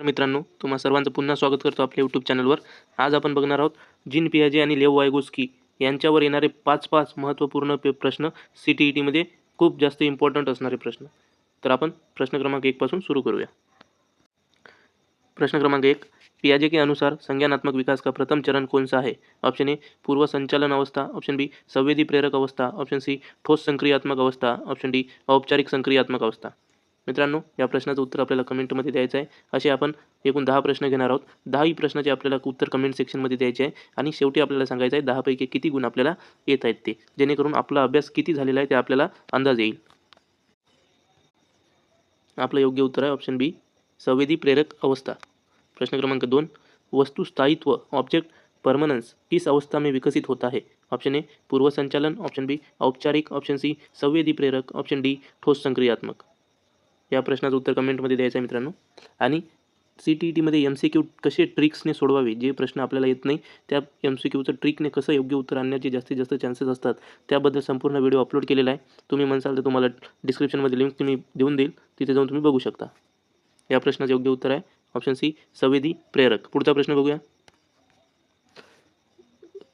तर मित्रांनो, तुम्हा सर्वांचं पुन्हा स्वागत करतो आपल्या यूट्यूब चॅनलवर. आज आपण बघणार आहोत जीन पियाजे आणि लेव वायगोस्की यांच्यावर येणारे 5 महत्त्वपूर्ण प्रश्न. CTETमध्ये खूप जास्त इम्पॉर्टंट असणारे प्रश्न. तर आपण प्रश्न क्रमांक 1 पासून सुरू करूया. प्रश्न क्रमांक 1, पियाजे के अनुसार संज्ञानात्मक विकास का प्रथम चरण कौन सा है? ऑप्शन ए पूर्व संचालन अवस्था, ऑप्शन बी संवेदी प्रेरक अवस्था, ऑप्शन सी ठोस संक्रियात्मक अवस्था, ऑप्शन डी औपचारिक संक्रियात्मक अवस्था. मित्रांनो, या प्रश्नाचं उत्तर आपल्याला कमेंटमध्ये द्यायचं आहे. असे आपण एकूण 10 प्रश्न घेणार आहोत. 10ही प्रश्नाचे आपल्याला उत्तर कमेंट सेक्शनमध्ये द्यायचे आहे आणि शेवटी आपल्याला सांगायचं आहे 10 पैकी किती गुण आपल्याला येत आहेत ते, जेणेकरून आपला अभ्यास किती झालेला आहे ते आपल्याला अंदाज येईल. आपलं योग्य उत्तर आहे ऑप्शन बी संवेदी प्रेरक अवस्था. प्रश्न क्रमांक 2, वस्तु स्थायित्व ऑब्जेक्ट परमानेंस किस अवस्था में विकसित होता है? ऑप्शन ए पूर्व संचालन, ऑप्शन बी औपचारिक, ऑप्शन सी संवेदी प्रेरक, ऑप्शन डी ठोस संक्रियात्मक. या प्रश्नाचं उत्तर कमेंटमध्ये द्यायचं आहे मित्रांनो. आणि CTETमध्ये MCQ कसे ट्रिक्सने सोडवावे, जे प्रश्न आपल्याला येत नाही त्या MCQचं ट्रिकने कसं योग्य उत्तर आणण्याचे जास्तीत जास्त चान्सेस असतात, त्याबद्दल संपूर्ण व्हिडिओ अपलोड केलेला आहे. तुम्ही म्हणसाल तर तुम्हाला डिस्क्रिप्शनमध्ये लिंक मी देऊन देईल, तिथे जाऊन तुम्ही बघू शकता. या प्रश्नाचं योग्य उत्तर आहे ऑप्शन सी संवेदी प्रेरक. पुढचा प्रश्न बघूया.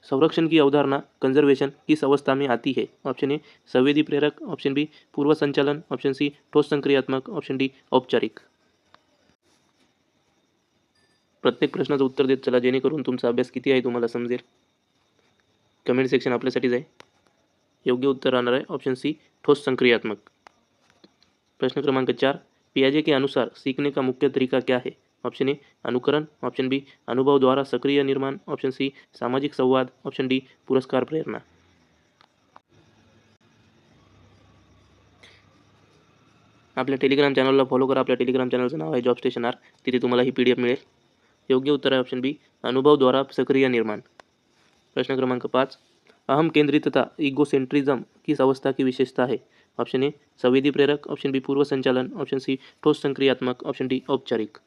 संरक्षण की अवधारणा कंजर्वेशन किस अवस्था में आती है? ऑप्शन ए संवेदी प्रेरक, ऑप्शन बी पूर्व संचालन, ऑप्शन सी ठोस संक्रियात्मक, ऑप्शन डी औपचारिक. प्रत्येक प्रश्नाचं उत्तर देत चला, जेणेकरून तुमचा अभ्यास किती आहे तुम्हाला समजेल. कमेंट सेक्शन आपल्यासाठीच आहे. योग्य उत्तर राहणार आहे ऑप्शन सी ठोस संक्रियात्मक. प्रश्न क्रमांक 4, पियाजे के अनुसार सीखने का मुख्य तरीका क्या है? ऑप्शन ए अनुकरण, ऑप्शन बी अनुभव द्वारा सक्रिय निर्माण, ऑप्शन सी सामाजिक संवाद, ऑप्शन डी पुरस्कार प्रेरणा. आपल्या टेलिग्राम चॅनलला फॉलो करा. आपल्या टेलिग्राम चॅनलचं नाव आहे जॉब स्टेशन आर. तिथे तुम्हाला ही PDF मिळेल. योग्य उत्तर आहे ऑप्शन बी अनुभव द्वारा सक्रिय निर्माण. प्रश्न क्रमांक 5, अहम केंद्रितता इगोसेंट्रिज्म किस अवस्था की विशेषता है? ऑप्शन ए संवेदी प्रेरक, ऑप्शन बी पूर्व संचालन, ऑप्शन सी ठोस संक्रियात्मक, ऑप्शन डी औपचारिक.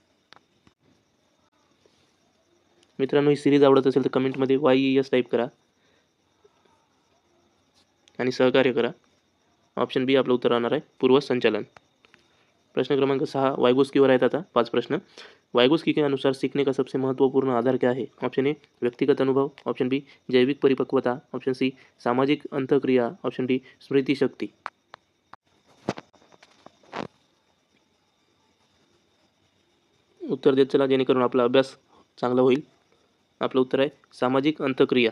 मित्रांनो, ही सिरीज आवडत असेल तर कमेंटमध्ये YES टाईप करा आणि सहकार्य करा. ऑप्शन बी आपलं उत्तर राहणार आहे पूर्व संचालन. प्रश्न क्रमांक 6, वायगोस्कीवर आहेत आता 5 प्रश्न. वायगोस्की के अनुसार सीखने का सबसे महत्वपूर्ण आधार क्या है? ऑप्शन ए व्यक्तिगत अनुभव, ऑप्शन बी जैविक परिपक्वता, ऑप्शन सी सामाजिक अंतःक्रिया, ऑप्शन डी स्मृती शक्ती. उत्तर देत चला, जेणेकरून आपला अभ्यास चांगला होईल. आपलं उत्तर आहे सामाजिक अंतःक्रिया.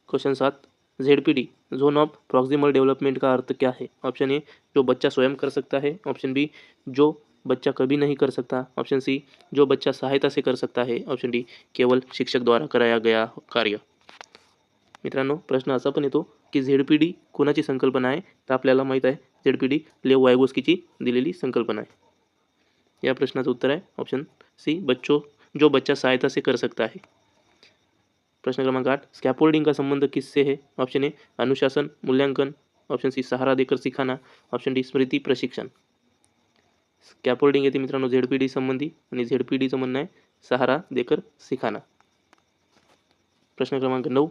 Question 7, ZPD Joan of proximal development का अर्थ क्या है? ऑप्शन ए जो बच्चा स्वयं कर सकता है, ऑप्शन बी जो बच्चा कभी नहीं कर सकता, ऑप्शन सी जो बच्चा सहायता से कर सकता है, ऑप्शन डी केवळ शिक्षक द्वारा कराया गया कार्य. मित्रांनो, प्रश्न असा पण येतो की ZPD कोणाची संकल्पना आहे? तर आपल्याला माहीत आहे ZPD लेव वायगोस्कीची दिलेली संकल्पना आहे. या प्रश्नाचं उत्तर आहे ऑप्शन सी जो बच्चा सहायता से कर सकता है. प्रश्न क्रमांक 8, स्कैफोल्डिंग का संबंध किससे है? ऑप्शन ए अनुशासन मूल्यांकन, ऑप्शन सी सहारा देकर सिखाना, ऑप्शन डी स्मृती प्रशिक्षण. स्कैफोल्डिंग येते मित्रांनो ZPD संबंधी आणि ZPDचं म्हणणं आहे सहारा देकर सिखाना. प्रश्न क्रमांक 9,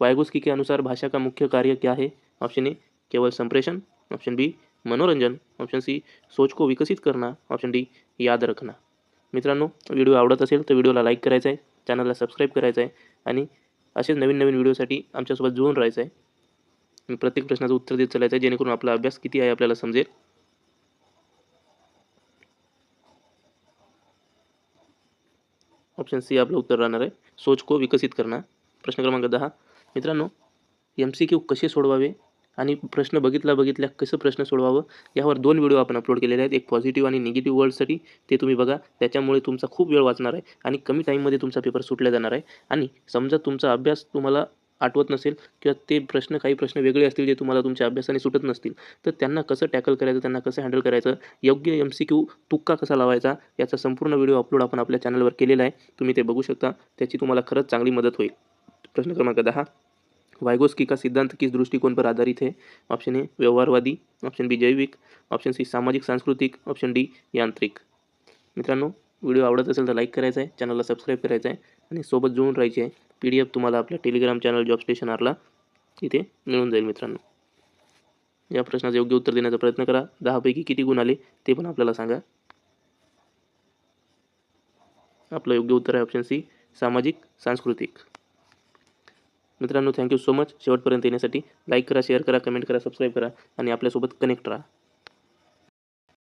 वायगोस्की के अनुसार भाषा का मुख्य कार्य क्या है? ऑप्शन ए केवल संप्रेषण, ऑप्शन बी मनोरंजन, ऑप्शन सी सोच को विकसित करना, ऑप्शन डी याद रखना. मित्रांनो, व्हिडिओ आवडत असेल तर व्हिडिओला लाईक करायचा आहे, चॅनलला सबस्क्राईब करायचं आहे आणि असेच नवीन नवीन व्हिडिओसाठी आमच्यासोबत जुळून राहायचं आहे. प्रत्येक प्रश्नाचं उत्तर देत चालायचं आहे, जेणेकरून आपला अभ्यास किती आहे आपल्याला समजेल. ऑप्शन सी आपलं उत्तर राहणार आहे सोच को विकसित करना. प्रश्न क्रमांक 10, मित्रांनो MCQ कसे सोडवावे आणि प्रश्न बघितल्या कसं प्रश्न सोडवावं यावर 2 व्हिडिओ आपण अपलोड केलेले आहेत. एक पॉझिटिव्ह आणि निगेटिव्ह वर्डसाठी, ते तुम्ही बघा. त्याच्यामुळे तुमचा खूप वेळ वाचणार आहे आणि कमी टाईममध्ये तुमचा पेपर सुटला जाणार आहे. आणि समजा तुमचा अभ्यास तुम्हाला आठवत नसेल किंवा ते काही प्रश्न वेगळे असतील जे तुम्हाला तुमच्या अभ्यासाने सुटत नसतील, तर त्यांना कसं टॅकल करायचं, त्यांना कसं हँडल करायचं, योग्य MCQ तुक्का कसा लावायचा, याचा संपूर्ण व्हिडिओ अपलोड आपण आपल्या चॅनलवर केलेला आहे. तुम्ही ते बघू शकता. त्याची तुम्हाला खरंच चांगली मदत होईल. प्रश्न क्रमांक 10, वायगोस्की का सिद्धांत किस दृष्टिकोण पर आधारित है? ऑप्शन ए व्यवहारवादी, ऑप्शन बी जैविक, ऑप्शन सी सामाजिक सांस्कृतिक, ऑप्शन डी यांत्रिक. मित्रांनो, व्हिडिओ आवडत असेल तर लाईक करायचा आहे, चॅनलला सबस्क्राईब करायचं आहे आणि सोबत जुळून राहायचे आहे. PDF तुम्हाला आपल्या टेलिग्राम चॅनल जॉब स्टेशन आरला इथे मिळून जाईल. मित्रांनो, या प्रश्नाचं योग्य उत्तर देण्याचा प्रयत्न करा. 10 पैकी किती गुण आले ते पण आपल्याला सांगा. आपलं योग्य उत्तर आहे ऑप्शन सी सामाजिक सांस्कृतिक. मित्रांनो थँक्यू सो मच शेवटपर्यंत येण्यासाठी. लाईक करा, शेअर करा, कमेंट करा, सबस्क्राईब करा आणि आपल्यासोबत कनेक्ट राहा.